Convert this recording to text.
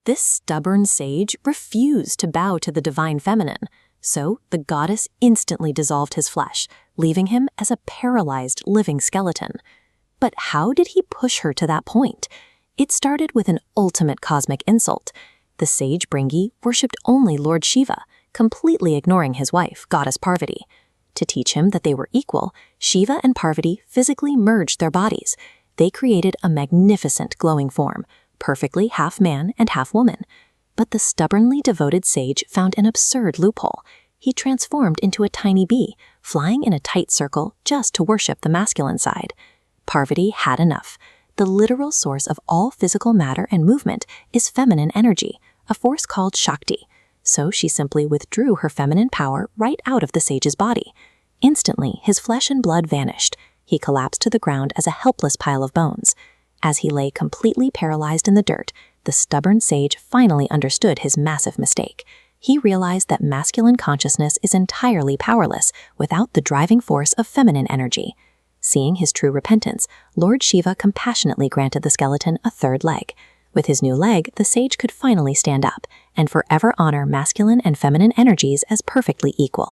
This stubborn sage refused to bow to the divine feminine, so the goddess instantly dissolved his flesh, leaving him as a paralyzed living skeleton. But how did he push her to that point? It started with an ultimate cosmic insult. The Sage Bhringi worshipped only Lord Shiva, completely ignoring his wife, Goddess Parvati. To teach him that they were equal, Shiva and Parvati physically merged their bodies. They created a magnificent glowing form, perfectly half man and half woman. But the stubbornly devoted sage found an absurd loophole. He transformed into a tiny bee, flying in a tight circle just to worship the masculine side. Parvati had enough. The literal source of all physical matter and movement is feminine energy, a force called Shakti. So she simply withdrew her feminine power right out of the sage's body. Instantly, his flesh and blood vanished. He collapsed to the ground as a helpless pile of bones. As he lay completely paralyzed in the dirt, the stubborn sage finally understood his massive mistake. He realized that masculine consciousness is entirely powerless without the driving force of feminine energy. Seeing his true repentance, Lord Shiva compassionately granted the skeleton a third leg. With his new leg, the sage could finally stand up and forever honor masculine and feminine energies as perfectly equal.